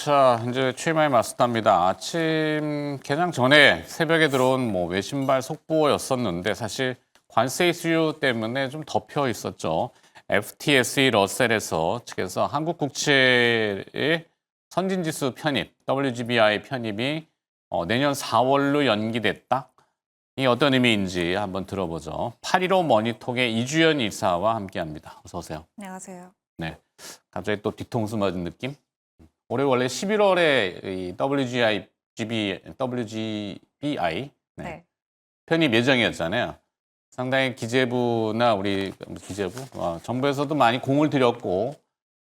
자, 이제 취임할 맞습니다. 아침 개장 전에 새벽에 들어온 외신발 속보였었는데 사실 관세 이슈 때문에 좀 덮여 있었죠. FTSE 러셀에서 측에서 한국 국채의 선진지수 편입, WGBI 편입이 내년 4월로 연기됐다. 이 어떤 의미인지 한번 들어보죠. 815 머니톡의 이주연 이사와 함께합니다. 어서 오세요. 안녕하세요. 네, 갑자기 또 뒤통수 맞은 느낌? 올해 원래 11월에 이 WGBI 네. 편입 예정이었잖아요. 상당히 기재부나 우리 기재부, 정부에서도 많이 공을 들였고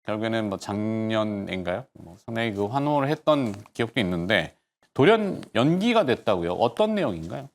결국에는 작년인가요? 상당히 그 환호를 했던 기억도 있는데 돌연 연기가 됐다고요. 어떤 내용인가요?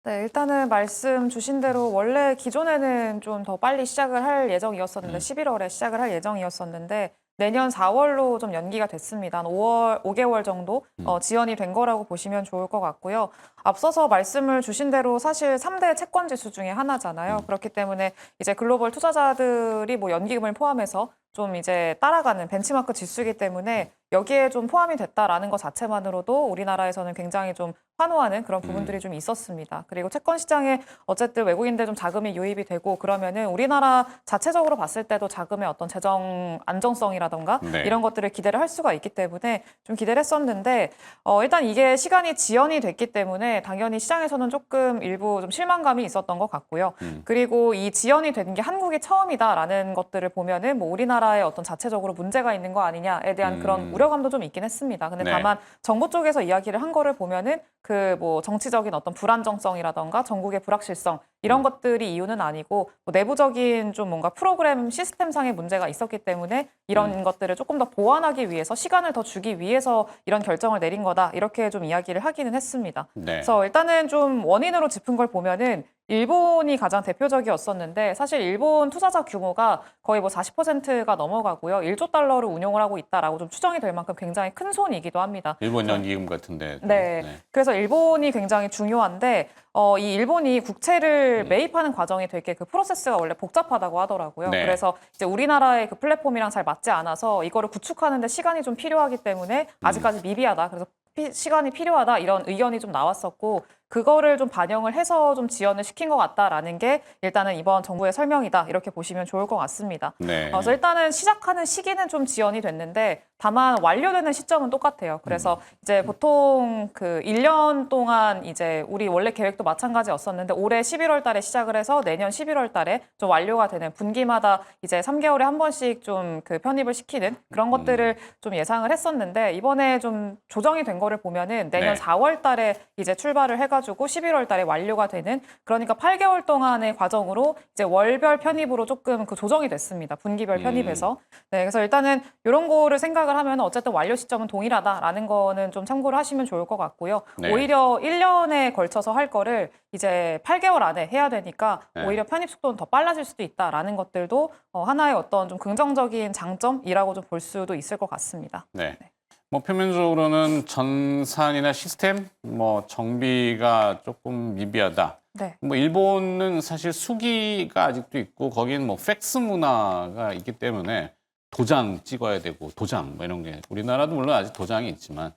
네, 일단은 말씀 주신 대로 원래 기존에는 좀 더 빨리 시작을 할 예정이었었는데 11월에 시작을 할 예정이었었는데 내년 4월로 좀 연기가 됐습니다. 한 5개월 정도 지연이 된 거라고 보시면 좋을 것 같고요. 앞서서 말씀을 주신 대로 사실 3대 채권 지수 중에 하나잖아요. 그렇기 때문에 이제 글로벌 투자자들이 연기금을 포함해서 좀 이제 따라가는 벤치마크 지수이기 때문에 여기에 좀 포함이 됐다라는 것 자체만으로도 우리나라에서는 굉장히 좀 환호하는 그런 부분들이 좀 있었습니다. 그리고 채권 시장에 어쨌든 외국인들 좀 자금이 유입이 되고 그러면은 우리나라 자체적으로 봤을 때도 자금의 어떤 재정 안정성이라던가 네. 이런 것들을 기대를 할 수가 있기 때문에 좀 기대를 했었는데 일단 이게 시간이 지연이 됐기 때문에 당연히 시장에서는 조금 일부 좀 실망감이 있었던 것 같고요. 그리고 이 지연이 된 게 한국이 처음이다라는 것들을 보면은 우리나라의 어떤 자체적으로 문제가 있는 거 아니냐에 대한 그런 우려감도 좀 있긴 했습니다. 근데 네. 다만 정부 쪽에서 이야기를 한 거를 보면은 그 정치적인 어떤 불안정성이라던가 전국의 불확실성 이런 것들이 이유는 아니고 내부적인 좀 뭔가 프로그램 시스템상의 문제가 있었기 때문에 이런 것들을 조금 더 보완하기 위해서 시간을 더 주기 위해서 이런 결정을 내린 거다 이렇게 좀 이야기를 하기는 했습니다. 네. 그래서 일단은 좀 원인으로 짚은 걸 보면은 일본이 가장 대표적이었었는데 사실 일본 투자자 규모가 거의 40%가 넘어가고요. 1조 달러를 운용을 하고 있다라고 좀 추정이 될 만큼 굉장히 큰 손이기도 합니다. 일본 연기금 같은데. 네. 그래서 일본이 굉장히 중요한데 이 일본이 국채를 매입하는 과정이 되게 그 프로세스가 원래 복잡하다고 하더라고요. 네. 그래서 이제 우리나라의 그 플랫폼이랑 잘 맞지 않아서 이거를 구축하는데 시간이 좀 필요하기 때문에 아직까지 미비하다. 그래서 시간이 필요하다 이런 의견이 좀 나왔었고 그거를 좀 반영을 해서 좀 지연을 시킨 것 같다라는 게 일단은 이번 정부의 설명이다 이렇게 보시면 좋을 것 같습니다. 네. 그래서 일단은 시작하는 시기는 좀 지연이 됐는데 다만 완료되는 시점은 똑같아요. 그래서 이제 보통 그 1년 동안 이제 우리 원래 계획도 마찬가지였었는데 올해 11월 달에 시작을 해서 내년 11월 달에 좀 완료가 되는 분기마다 이제 3개월에 한 번씩 좀 그 편입을 시키는 그런 것들을 좀 예상을 했었는데 이번에 좀 조정이 된 거를 보면은 내년 네. 4월 달에 이제 출발을 해가지고 11월 달에 완료가 되는 그러니까 8개월 동안의 과정으로 이제 월별 편입으로 조금 그 조정이 됐습니다. 분기별 편입에서. 네, 그래서 일단은 이런 거를 생각을 하면 어쨌든 완료 시점은 동일하다라는 거는 좀 참고를 하시면 좋을 것 같고요. 네. 오히려 1년에 걸쳐서 할 거를 이제 8개월 안에 해야 되니까 네. 오히려 편입 속도는 더 빨라질 수도 있다라는 것들도 하나의 어떤 좀 긍정적인 장점이라고 좀 볼 수도 있을 것 같습니다. 네. 표면적으로는 전산이나 시스템, 정비가 조금 미비하다. 네. 일본은 사실 수기가 아직도 있고 거기는 팩스 문화가 있기 때문에 도장 찍어야 되고 도장 이런 게 우리나라도 물론 아직 도장이 있지만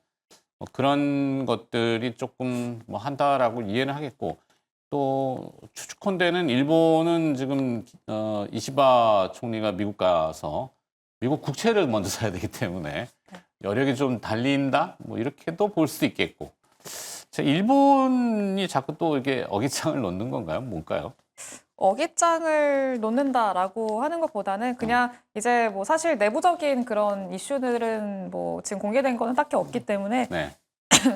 그런 것들이 조금 한다라고 이해는 하겠고 또 추측컨대는 일본은 지금 이시바 총리가 미국 가서 미국 국채를 먼저 사야 되기 때문에 여력이 좀 달린다 이렇게도 볼 수도 있겠고 일본이 자꾸 또 이렇게 어깃장을 놓는 건가요? 뭘까요? 어깃장을 놓는다라고 하는 것보다는 그냥 이제 사실 내부적인 그런 이슈들은 지금 공개된 거는 딱히 없기 때문에 네.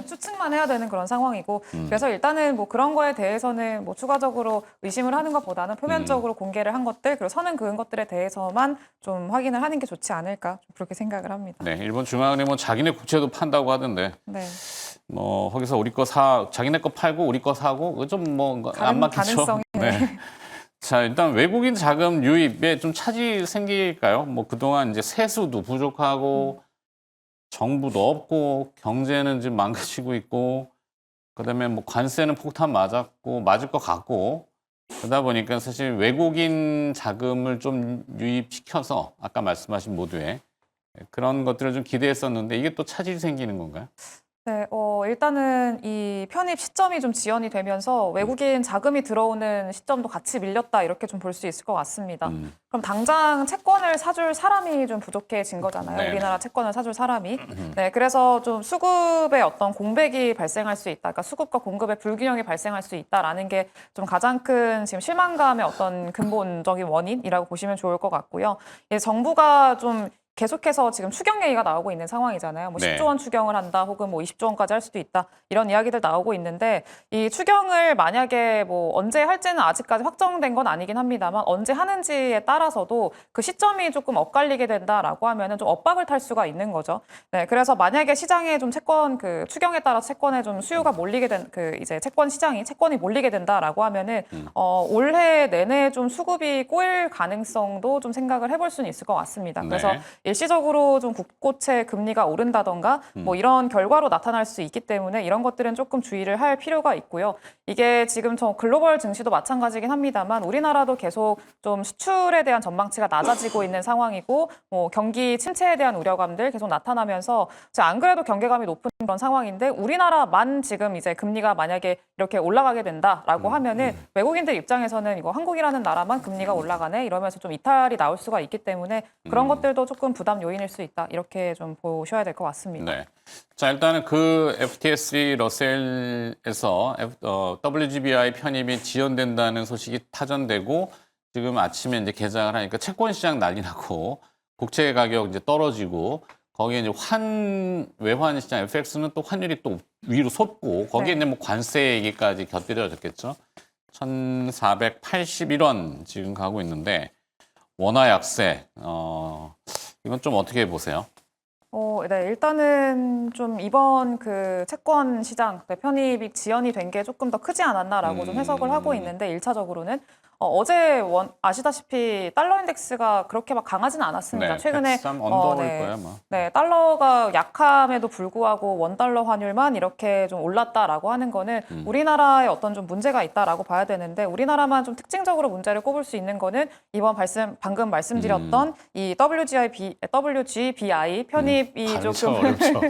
추측만 해야 되는 그런 상황이고 그래서 일단은 그런 거에 대해서는 추가적으로 의심을 하는 것보다는 표면적으로 공개를 한 것들 그리고 선은 그은 것들에 대해서만 좀 확인을 하는 게 좋지 않을까 그렇게 생각을 합니다. 네, 일본 중앙은행은 자기네 국채도 판다고 하던데 네. 거기서 우리 거 자기네 거 팔고 우리 거 사고 그거 좀 안 맞겠죠? 가능성이 네. 자, 일단 외국인 자금 유입에 좀 차질이 생길까요? 그동안 이제 세수도 부족하고 정부도 없고 경제는 지금 망가지고 있고 그다음에 관세는 폭탄 맞을 것 같고 그러다 보니까 사실 외국인 자금을 좀 유입시켜서 아까 말씀하신 모두에 그런 것들을 좀 기대했었는데 이게 또 차질이 생기는 건가요? 네, 일단은 이 편입 시점이 좀 지연이 되면서 외국인 자금이 들어오는 시점도 같이 밀렸다 이렇게 좀 볼 수 있을 것 같습니다. 그럼 당장 채권을 사줄 사람이 좀 부족해진 거잖아요. 네네. 우리나라 채권을 사줄 사람이. 네, 그래서 좀 수급에 어떤 공백이 발생할 수 있다. 그러니까 수급과 공급의 불균형이 발생할 수 있다라는 게 좀 가장 큰 지금 실망감의 어떤 근본적인 원인이라고 보시면 좋을 것 같고요. 예, 정부가 좀 계속해서 지금 추경 얘기가 나오고 있는 상황이잖아요. 뭐 네. 10조 원 추경을 한다, 혹은 뭐 20조 원까지 할 수도 있다, 이런 이야기들 나오고 있는데, 이 추경을 만약에 뭐 언제 할지는 아직까지 확정된 건 아니긴 합니다만, 언제 하는지에 따라서도 그 시점이 조금 엇갈리게 된다라고 하면은 좀 엇박을 탈 수가 있는 거죠. 네, 그래서 만약에 시장에 좀 채권 그 추경에 따라 채권에 좀 수요가 몰리게 된 그 이제 채권이 몰리게 된다라고 하면은 올해 내내 좀 수급이 꼬일 가능성도 좀 생각을 해볼 수는 있을 것 같습니다. 그래서 네. 일시적으로 좀 국고채 금리가 오른다던가 뭐 이런 결과로 나타날 수 있기 때문에 이런 것들은 조금 주의를 할 필요가 있고요. 이게 지금 저 글로벌 증시도 마찬가지긴 합니다만 우리나라도 계속 좀 수출에 대한 전망치가 낮아지고 있는 상황이고, 뭐 경기 침체에 대한 우려감들 계속 나타나면서 안 그래도 경계감이 높은 그런 상황인데, 우리나라만 지금 이제 금리가 만약에 이렇게 올라가게 된다라고 하면은 외국인들 입장에서는 이거 한국이라는 나라만 금리가 올라가네 이러면서 좀 이탈이 나올 수가 있기 때문에 그런 것들도 조금 부담 요인일 수 있다, 이렇게 좀 보셔야 될 것 같습니다. 네. 자, 일단은 그 FTSE 러셀에서 WGBI 편입이 지연된다는 소식이 타전되고 지금 아침에 이제 개장을 하니까 채권 시장 난리 나고 국채 가격 이제 떨어지고 거기에 이제 외환 시장 FX는 또 환율이 또 위로 솟고 거기에 네. 이제 뭐 관세 얘기까지 곁들여졌겠죠. 1,481원 지금 가고 있는데 원화 약세 이건 좀 어떻게 보세요? 네, 일단은 좀 이번 그 채권 시장 편입이 지연이 된 게 조금 더 크지 않았나라고 좀 해석을 하고 있는데, 일차적으로는 어제 아시다시피 달러 인덱스가 그렇게 막 강하진 않았습니다. 네, 최근에 103 언더일 네, 거예요, 아마. 네, 달러가 약함에도 불구하고 원달러 환율만 이렇게 좀 올랐다라고 하는 거는 우리나라에 어떤 좀 문제가 있다라고 봐야 되는데, 우리나라만 좀 특징적으로 문제를 꼽을 수 있는 거는 이번 방금 말씀드렸던 이 WGBI 편입이 발음 조금 어렵죠.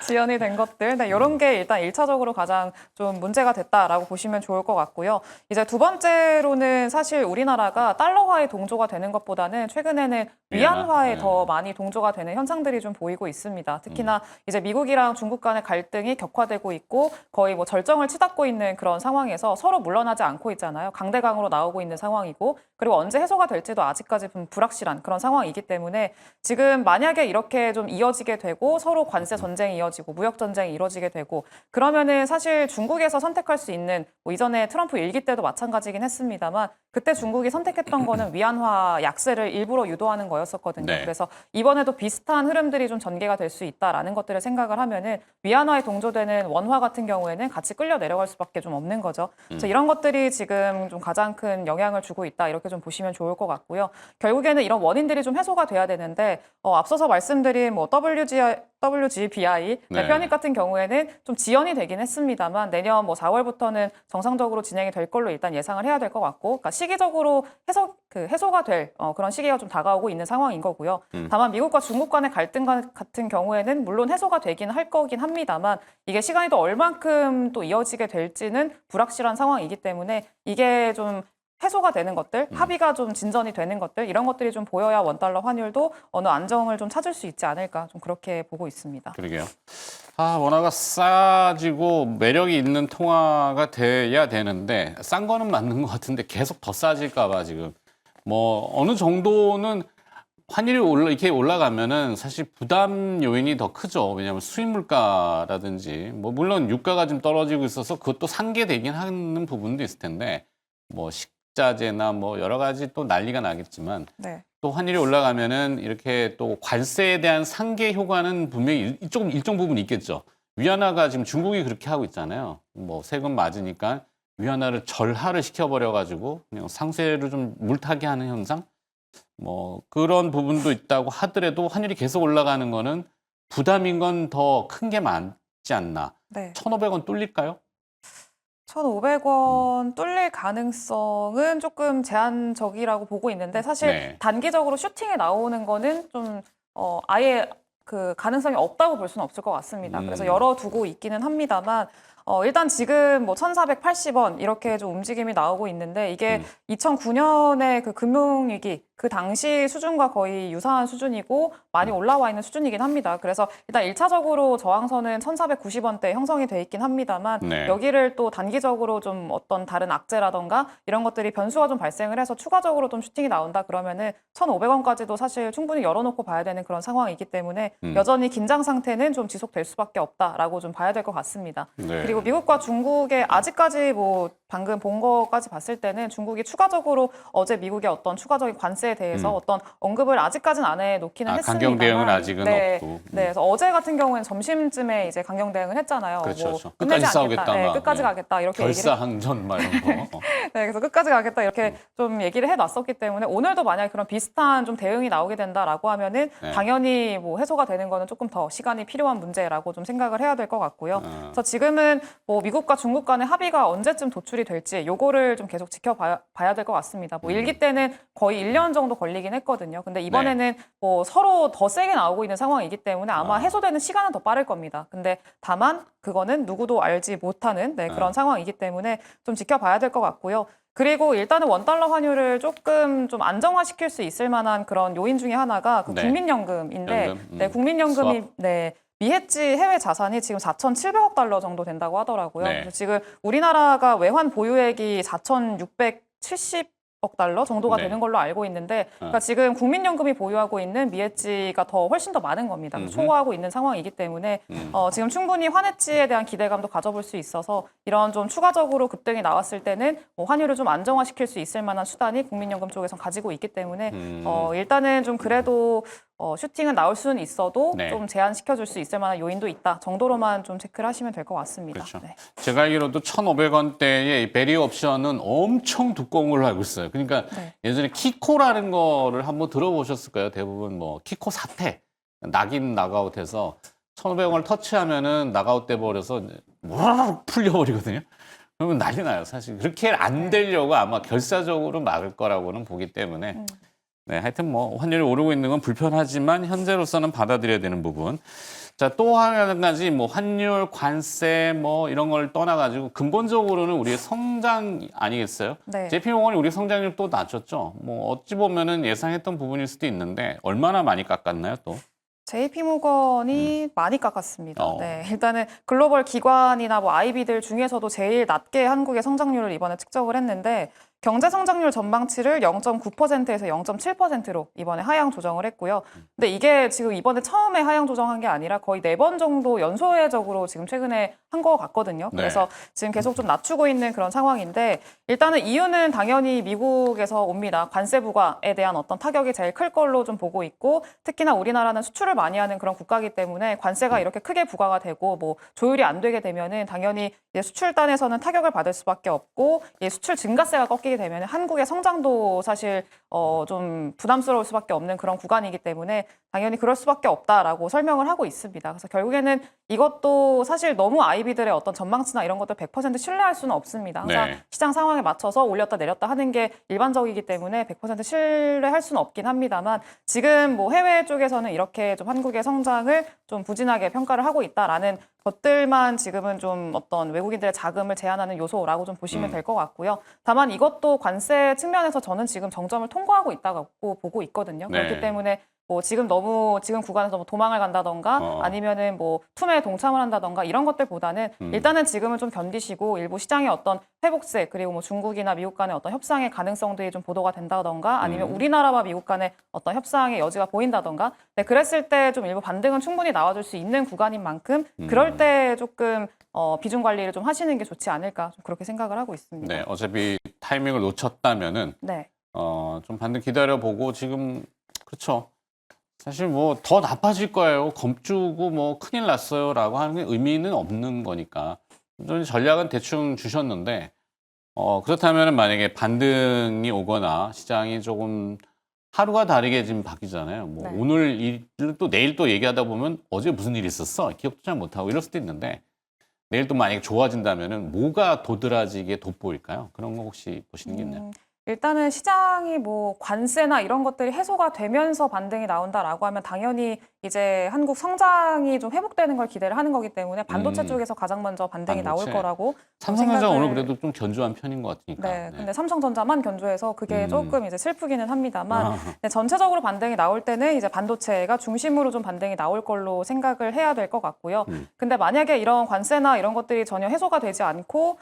지연이 된 것들, 네, 이런 게 일단 1차적으로 가장 좀 문제가 됐다라고 보시면 좋을 것 같고요. 이제 두 번째로는 사실 우리나라가 달러화에 동조가 되는 것보다는 최근에는 위안화에 네. 더 많이 동조가 되는 현상들이 좀 보이고 있습니다. 특히나 이제 미국이랑 중국 간의 갈등이 격화되고 있고 거의 뭐 절정을 치닫고 있는 그런 상황에서 서로 물러나지 않고 있잖아요. 강대강으로 나오고 있는 상황이고, 그리고 언제 해소가 될지도 아직까지 좀 불확실한 그런 상황이기 때문에 지금 만약에 이렇게 좀 이어지게 되고 서로 관세 전쟁이 이어지고 무역 전쟁이 이루어지게 되고 그러면은 사실 중국에서 선택할 수 있는, 뭐 이전에 트럼프 일기 때도 마찬가지긴 했습니다만 그때 중국이 선택했던 거는 위안화 약세를 일부러 유도하는 거였었거든요. 네. 그래서 이번에도 비슷한 흐름들이 좀 전개가 될 수 있다라는 것들을 생각을 하면은 위안화에 동조되는 원화 같은 경우에는 같이 끌려 내려갈 수밖에 좀 없는 거죠. 그래서 이런 것들이 지금 좀 가장 큰 영향을 주고 있다, 이렇게 좀 보시면 좋을 것 같고요. 결국에는 이런 원인들이 좀 해소가 돼야 되는데 앞서서 말씀드린 뭐 WGBI 네. 편입 같은 경우에는 좀 지연이 되긴 했습니다만 내년 뭐 4월부터는 정상적으로 진행이 될 걸로 일단 예상을 해야 될 것 같고, 그러니까 시기적으로 해소가 될 그런 시기가 좀 다가오고 있는 상황인 거고요. 다만 미국과 중국 간의 갈등 같은 경우에는 물론 해소가 되긴 할 거긴 합니다만 이게 시간이 또 얼만큼 또 이어지게 될지는 불확실한 상황이기 때문에 이게 좀 해소가 되는 것들, 합의가 좀 진전이 되는 것들, 이런 것들이 좀 보여야 원달러 환율도 어느 안정을 좀 찾을 수 있지 않을까, 좀 그렇게 보고 있습니다. 그러게요. 원화가 싸지고 매력이 있는 통화가 돼야 되는데 싼 거는 맞는 것 같은데 계속 더 싸질까 봐 지금 뭐 어느 정도는 환율이 이렇게 올라가면은 사실 부담 요인이 더 크죠. 왜냐하면 수입 물가라든지 뭐 물론 유가가 좀 떨어지고 있어서 그것도 상계되긴 하는 부분도 있을 텐데 뭐 식자재나 뭐 여러 가지 또 난리가 나겠지만 네. 또 환율이 올라가면은 이렇게 또 관세에 대한 상계 효과는 분명히 조금 일정 부분 있겠죠. 위안화가 지금 중국이 그렇게 하고 있잖아요. 뭐 세금 맞으니까 위안화를 절하를 시켜버려 가지고 그냥 상세를 좀 물타기 하는 현상. 뭐 그런 부분도 있다고 하더라도 환율이 계속 올라가는 거는 부담인 건 더 큰 게 많지 않나. 네. 1,500원 뚫릴까요? 1,500원 뚫릴 가능성은 조금 제한적이라고 보고 있는데, 사실 네. 단기적으로 슈팅에 나오는 거는 좀 아예 그 가능성이 없다고 볼 수는 없을 것 같습니다. 그래서 열어두고 있기는 합니다만 일단 지금 뭐 1,480원 이렇게 좀 움직임이 나오고 있는데 이게 2009년에 그 금융위기 그 당시 수준과 거의 유사한 수준이고 많이 올라와 있는 수준이긴 합니다. 그래서 일단 1차적으로 저항선은 1,490원대 형성이 돼 있긴 합니다만 네. 여기를 또 단기적으로 좀 어떤 다른 악재라던가 이런 것들이 변수가 좀 발생을 해서 추가적으로 좀 슈팅이 나온다 그러면은 1,500원까지도 사실 충분히 열어놓고 봐야 되는 그런 상황이기 때문에 여전히 긴장 상태는 좀 지속될 수밖에 없다라고 좀 봐야 될 것 같습니다. 네. 그리고 미국과 중국의 아직까지 뭐 방금 본 거까지 봤을 때는 중국이 추가적으로 어제 미국의 어떤 추가적인 관세에 대해서 어떤 언급을 아직까지는 안 해놓기는 했습니다. 강경 대응은 아직은 없고. 네, 그래서 어제 같은 경우에는 점심쯤에 이제 강경 대응을 했잖아요. 그렇죠, 뭐 그렇죠. 끝내지 끝까지 않겠다. 싸우겠다. 네, 막. 끝까지 가겠다 이렇게 얘기를 결사항전 막 이런 거. 네, 그래서 끝까지 가겠다 이렇게 좀 얘기를 해놨었기 때문에 오늘도 만약에 그런 비슷한 좀 대응이 나오게 된다라고 하면은 네. 당연히 뭐 해소가 되는 거는 조금 더 시간이 필요한 문제라고 좀 생각을 해야 될 것 같고요. 그래서 지금은 뭐 미국과 중국 간의 합의가 언제쯤 도출이 될지 요거를 좀 계속 지켜봐야 될 것 같습니다. 뭐 일기 때는 거의 1년 정도 걸리긴 했거든요. 근데 이번에는 뭐 서로 더 세게 나오고 있는 상황이기 때문에 아마 해소되는 시간은 더 빠를 겁니다. 근데 다만 그거는 누구도 알지 못하는 그런 상황이기 때문에 좀 지켜봐야 될 것 같고요. 그리고 일단은 원달러 환율을 조금 좀 안정화시킬 수 있을 만한 그런 요인 중에 하나가 그 네. 국민연금인데 연금? 네, 국민연금이 수업? 미해지 해외 자산이 지금 4,700억 달러 정도 된다고 하더라고요. 네. 그래서 지금 우리나라가 외환 보유액이 4,670억 달러 정도가 네. 되는 걸로 알고 있는데 그러니까 지금 국민연금이 보유하고 있는 미해지가 훨씬 더 많은 겁니다. 초과하고 있는 상황이기 때문에 지금 충분히 환해지에 대한 기대감도 가져볼 수 있어서 이런 좀 추가적으로 급등이 나왔을 때는 뭐 환율을 좀 안정화시킬 수 있을 만한 수단이 국민연금 쪽에서 가지고 있기 때문에 일단은 좀 그래도 슈팅은 나올 수는 있어도 네. 좀 제한시켜줄 수 있을 만한 요인도 있다 정도로만 좀 체크를 하시면 될 것 같습니다. 그렇죠. 네. 제가 알기로도 1,500원대의 베리어 옵션은 엄청 두꺼운 걸로 알고 있어요. 그러니까 네. 예전에 키코라는 거를 한번 들어보셨을 거예요. 대부분 뭐 키코 사태, 낙인 나가웃해서 1,500원을 터치하면은 나가웃 돼 버려서 무라락 풀려버리거든요. 그러면 난리 나요. 사실 그렇게 안 되려고 아마 결사적으로 막을 거라고는 보기 때문에 네, 하여튼 뭐 환율이 오르고 있는 건 불편하지만 현재로서는 받아들여야 되는 부분. 자, 또 한 가지 뭐 환율, 관세 뭐 이런 걸 떠나가지고 근본적으로는 우리의 성장 아니겠어요? 네. JP모건이 우리 성장률 또 낮췄죠. 뭐 어찌 보면은 예상했던 부분일 수도 있는데 얼마나 많이 깎았나요 또? JP모건이 많이 깎았습니다. 어. 네, 일단은 글로벌 기관이나 뭐 IB들 중에서도 제일 낮게 한국의 성장률을 이번에 측정을 했는데 경제 성장률 전망치를 0.9%에서 0.7%로 이번에 하향 조정을 했고요. 근데 이게 지금 이번에 처음에 하향 조정한 게 아니라 거의 4번 정도 연소회적으로 지금 최근에 한 거 같거든요. 네. 그래서 지금 계속 좀 낮추고 있는 그런 상황인데 일단은 이유는 당연히 미국에서 옵니다. 관세 부과에 대한 어떤 타격이 제일 클 걸로 좀 보고 있고 특히나 우리나라는 수출을 많이 하는 그런 국가이기 때문에 관세가 이렇게 크게 부과가 되고 뭐 조율이 안 되게 되면은 당연히 수출단에서는 타격을 받을 수밖에 없고 수출 증가세가 꺾이게 되면 한국의 성장도 사실 좀 부담스러울 수밖에 없는 그런 구간이기 때문에 당연히 그럴 수밖에 없다라고 설명을 하고 있습니다. 그래서 결국에는 이것도 사실 너무 아이비들의 어떤 전망치나 이런 것들 100% 신뢰할 수는 없습니다. 항상 네. 시장 상황에 맞춰서 올렸다 내렸다 하는 게 일반적이기 때문에 100% 신뢰할 수는 없긴 합니다만 지금 뭐 해외 쪽에서는 이렇게 좀 한국의 성장을 좀 부진하게 평가를 하고 있다라는 것들만 지금은 좀 어떤 외국인들의 자금을 제한하는 요소라고 좀 보시면 될 것 같고요. 다만 이것도 관세 측면에서 저는 지금 정점을 통과하고 있다고 보고 있거든요. 네. 그렇기 때문에 뭐 지금 구간에서 뭐 도망을 간다던가 아니면은 뭐 투매에 동참을 한다던가 이런 것들보다는 일단은 지금은 좀 견디시고 일부 시장의 어떤 회복세 그리고 뭐 중국이나 미국 간의 어떤 협상의 가능성들이 좀 보도가 된다던가 아니면 우리나라와 미국 간의 어떤 협상의 여지가 보인다던가 네, 그랬을 때 좀 일부 반등은 충분히 나와줄 수 있는 구간인 만큼 그럴 때 조금 비중 관리를 좀 하시는 게 좋지 않을까 좀 그렇게 생각을 하고 있습니다. 네, 어차피 타이밍을 놓쳤다면은 네. 좀 반등 기다려보고 지금 그렇죠. 사실 뭐 더 나빠질 거예요. 겁주고 뭐 큰일 났어요라고 하는 게 의미는 없는 거니까. 전략은 대충 주셨는데 그렇다면 만약에 반등이 오거나 시장이 조금 하루가 다르게 지금 바뀌잖아요. 뭐 네. 오늘 일을 또 내일 또 얘기하다 보면 어제 무슨 일이 있었어? 기억도 잘 못하고 이럴 수도 있는데 내일 또 만약에 좋아진다면은 뭐가 도드라지게 돋보일까요? 그런 거 혹시 보시는 게 있나요? 일단은 시장이 뭐 관세나 이런 것들이 해소가 되면서 반등이 나온다라고 하면 당연히 이제 한국 성장이 좀 회복되는 걸 기대를 하는 거기 때문에 반도체 쪽에서 가장 먼저 반등이 나올 반도체. 거라고 삼성전자 오늘 생각을- 그래도 좀 견조한 편인 것 같으니까. 네, 근데 삼성전자만 견조해서 그게 조금 이제 슬프기는 합니다만 아, 네, 전체적으로 반등이 나올 때는 이제 반도체가 중심으로 좀 반등이 나올 걸로 생각을 해야 될 것 같고요. 근데 만약에 이런 관세나 이런 것들이 전혀 해소가 되지 않고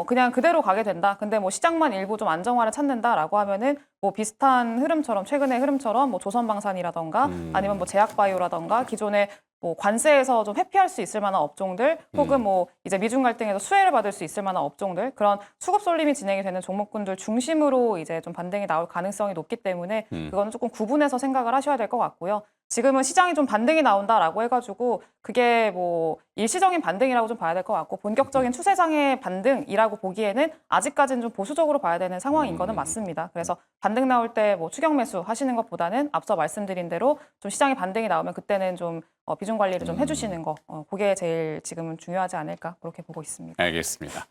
그냥 그대로 가게 된다. 근데 뭐 시장만 일부 좀 안정화를 찾는다라고 하면은 뭐 비슷한 흐름처럼 최근의 흐름처럼 뭐 조선방산이라던가 아니면 뭐 제약바이오라던가 기존의 뭐 관세에서 좀 회피할 수 있을 만한 업종들 혹은 뭐 이제 미중 갈등에서 수혜를 받을 수 있을 만한 업종들 그런 수급 쏠림이 진행이 되는 종목군들 중심으로 이제 좀 반등이 나올 가능성이 높기 때문에 그거는 조금 구분해서 생각을 하셔야 될 것 같고요. 지금은 시장이 좀 반등이 나온다라고 해가지고 그게 뭐 일시적인 반등이라고 좀 봐야 될 것 같고 본격적인 추세장의 반등이라고 보기에는 아직까지는 좀 보수적으로 봐야 되는 상황인 거는 맞습니다. 그래서 반등 나올 때 뭐 추격 매수 하시는 것보다는 앞서 말씀드린 대로 좀 시장이 반등이 나오면 그때는 좀 비중 관리를 좀 해주시는 거 그게 제일 지금은 중요하지 않을까 그렇게 보고 있습니다. 알겠습니다.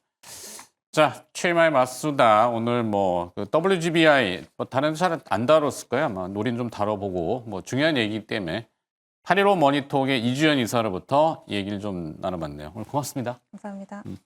자, 최마의 맞수다. 오늘 그 WGBI 다른 잘 안 다뤘을 거예요. 아마 노린 좀 다뤄보고 뭐 중요한 얘기이기 때문에 815 머니톡의 이주연 이사로부터 얘기를 좀 나눠봤네요. 오늘 고맙습니다. 감사합니다.